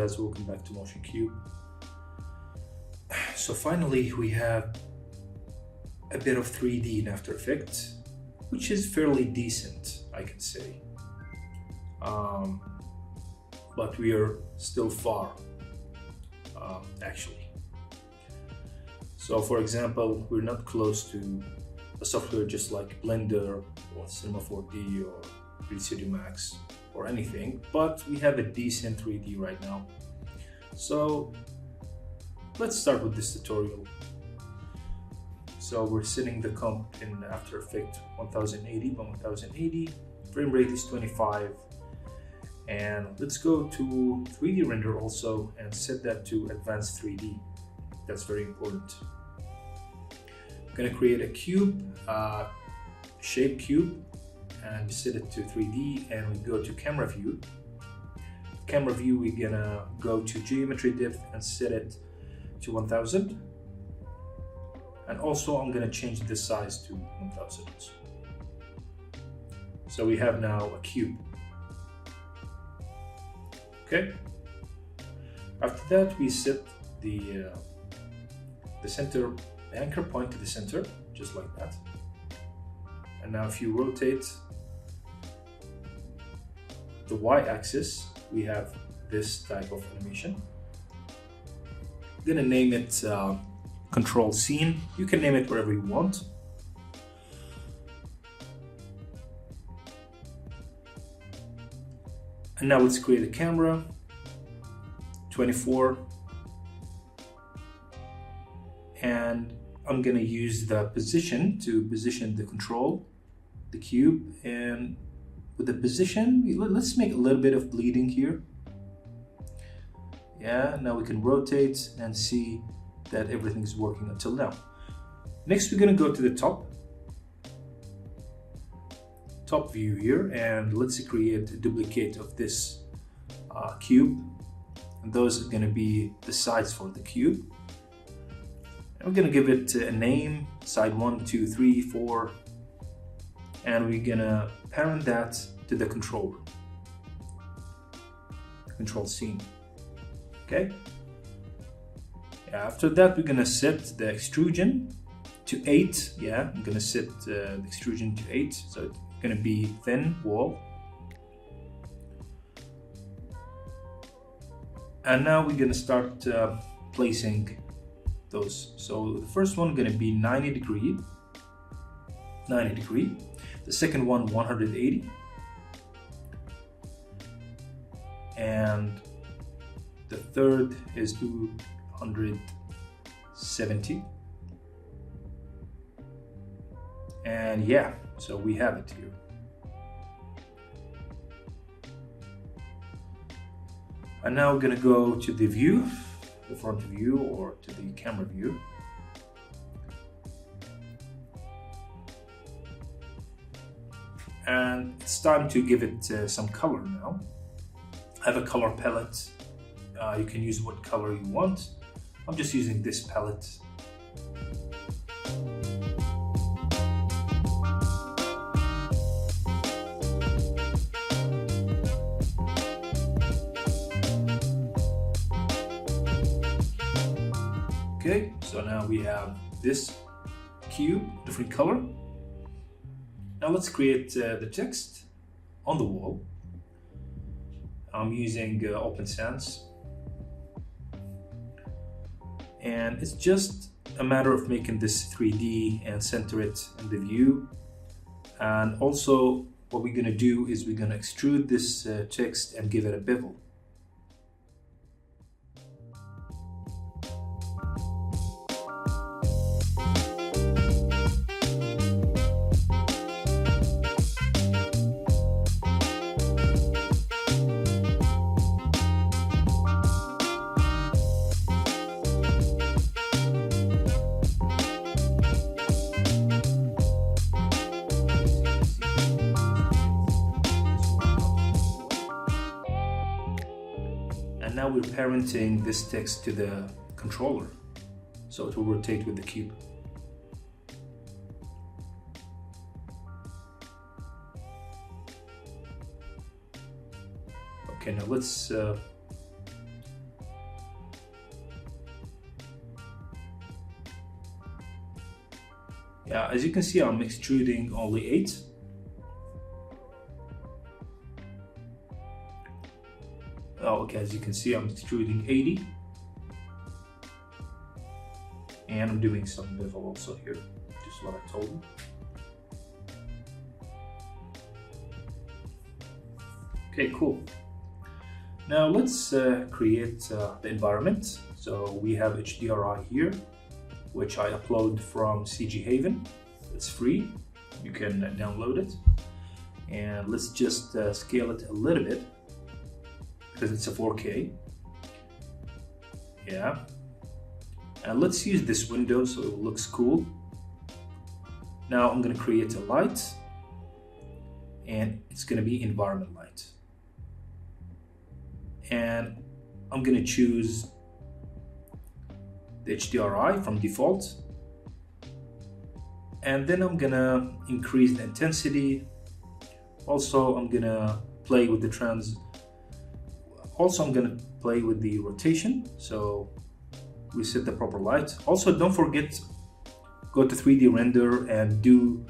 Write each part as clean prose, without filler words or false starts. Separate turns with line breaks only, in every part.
guys, welcome back to Motion Cube. So finally we have a bit of 3D in After Effects, which is fairly decent, I can say. But we are still far, actually. So for example, we're not close to a software just like Blender or Cinema 4D or 3D Max or anything, but we have a decent 3D right now. So let's start with this tutorial. So we're setting the comp in After Effects 1080 by 1080, frame rate is 25, and let's go to 3D render also and set that to advanced 3D. That's very important. I'm gonna create a cube, shape cube, and set it to 3D, and we go to camera view. Camera view, we're gonna go to geometry depth and set it to 1000. And also I'm gonna change the size to 1000. So we have now a cube. Okay. After that, we set the center anchor point to the center, just like that. And now if you rotate the y-axis, we have this type of animation. I'm gonna name it control scene. You can name it wherever you want. And now let's create a camera, 24. And I'm gonna use the position to position the control, the cube, and with the position, let's make a little bit of bleeding here. Yeah, now we can rotate and see that everything's working until now. Next, we're gonna go to the top view here, and let's create a duplicate of this cube. And those are gonna be the sides for the cube. And we're gonna give it a name, side 1, 2, 3, 4, and we're gonna parent that to the controller, control scene. Okay. After that, we're gonna set the extrusion to 8. Yeah, I'm gonna set the extrusion to 8, so it's gonna be thin wall. And now we're gonna start placing those. So the first one gonna be 90 degree. The second one 180, and the third is 270. And yeah, so we have it here. And now we're gonna go to the view, the front view, or to the camera view. And it's time to give it some color now. I have a color palette. You can use what color you want. I'm just using this palette. Okay, so now we have this cube, different color. Now let's create the text on the wall. I'm using Open Sans. And it's just a matter of making this 3D and center it in the view. And also what we're gonna do is we're gonna extrude this text and give it a bevel. And now we're parenting this text to the controller, so it will rotate with the cube. Okay, now let's Yeah, as you can see, I'm extruding only 8. Oh, okay, as you can see, I'm extruding 80. And I'm doing some bevel also here, just what I told you. Okay, cool. Now let's create the environment. So we have HDRI here, which I upload from CG Haven. It's free, you can download it. And let's just scale it a little bit because it's a 4K. Yeah. And let's use this window so it looks cool. Now I'm going to create a light, and it's going to be environment light. And I'm going to choose the HDRI from default. And then I'm going to increase the intensity. Also, I'm going to play with the I'm going to play with the rotation. So we set the proper light. Also, don't forget, go to 3D render and do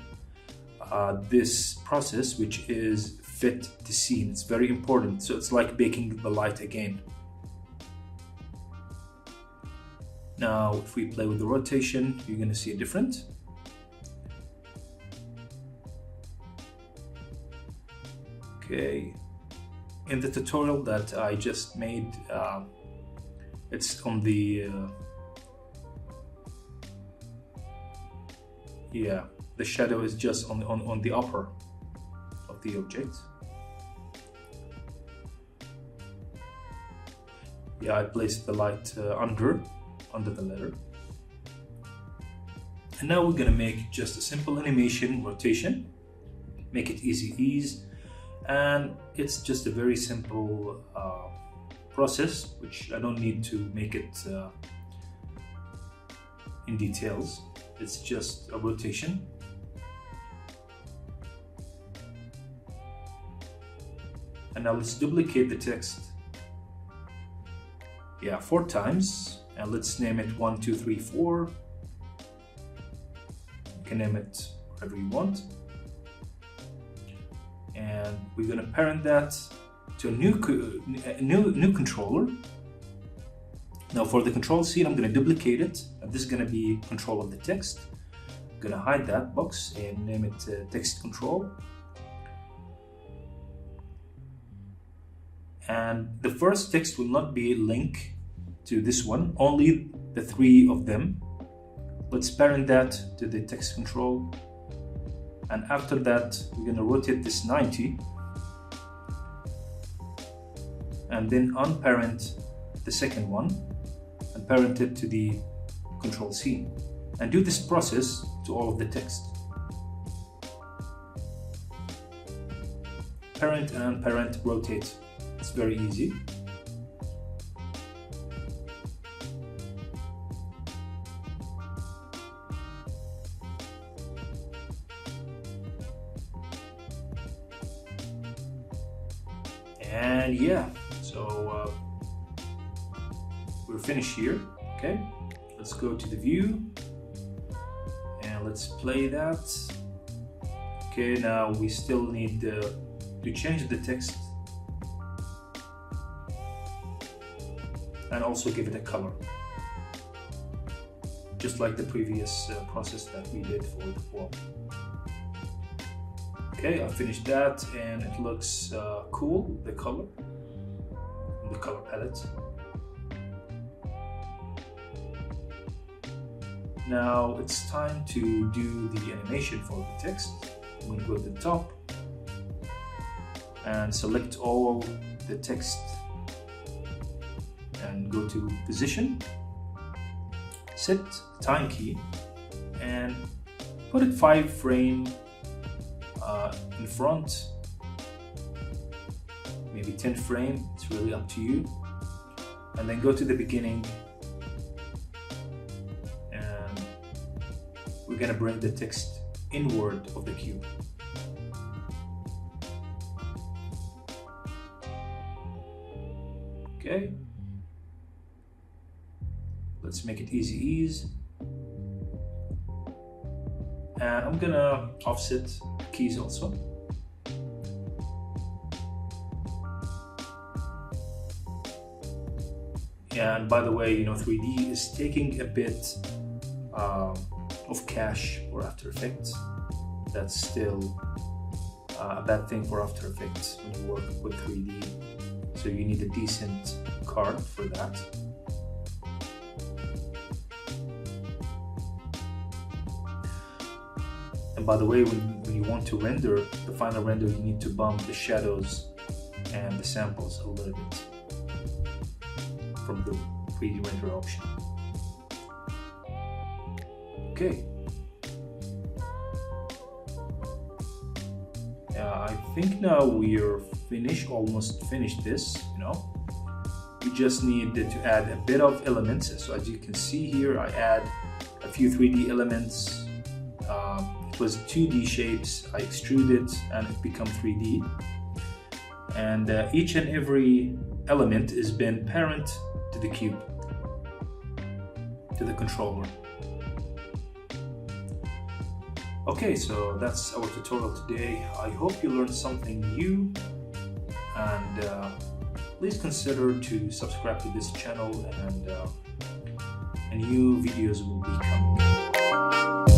this process, which is fit the scene. It's very important. So it's like baking the light again. Now, if we play with the rotation, you're going to see a different. Okay. In the tutorial that I just made, it's on the the shadow is just on the upper of the object. Yeah, I placed the light under the letter. And now we're gonna make just a simple animation rotation, make it easy ease, and it's just a very simple process, which I don't need to make it in details. It's just a rotation. And now let's duplicate the text. Yeah, 4 times, and let's name it 1, 2, 3, 4. You can name it whatever you want. And we're gonna parent that to a new controller. Now for the control scene, I'm gonna duplicate it, and this is gonna be control of the text. I'm gonna hide that box and name it text control. And the first text will not be linked to this one, only the 3 of them. Let's parent that to the text control. And after that, we're gonna rotate this 90. And then unparent the second one and parent it to the control scene. And do this process to all of the text. Parent and unparent, rotate. It's very easy. And yeah, so we're finished here. Okay, let's go to the view and let's play that. Okay, now we still need to change the text and also give it a color, just like the previous process that we did for the wall. Okay, I finished that and it looks cool, the color palette. Now it's time to do the animation for the text. I'm going to go to the top and select all the text and go to position, set time key and put it 5 frames in front, maybe 10 frames, it's really up to you. And then go to the beginning and we're gonna bring the text inward of the cube. Okay, let's make it easy ease. And I'm gonna offset keys also. And by the way, 3D is taking a bit of cache for After Effects. That's still a bad thing for After Effects when you work with 3D. So you need a decent card for that. And by the way, when you want to render the final render, you need to bump the shadows and the samples a little bit from the 3D render option. Okay. I think now we're finished, almost finished this, We just need to add a bit of elements. So as you can see here, I add a few 3D elements. It was 2D shapes, I extrude it and it becomes 3D. And each and every element is been parent to the cube, to the controller. Okay, so that's our tutorial today. I hope you learned something new, and please consider to subscribe to this channel, and new videos will be coming.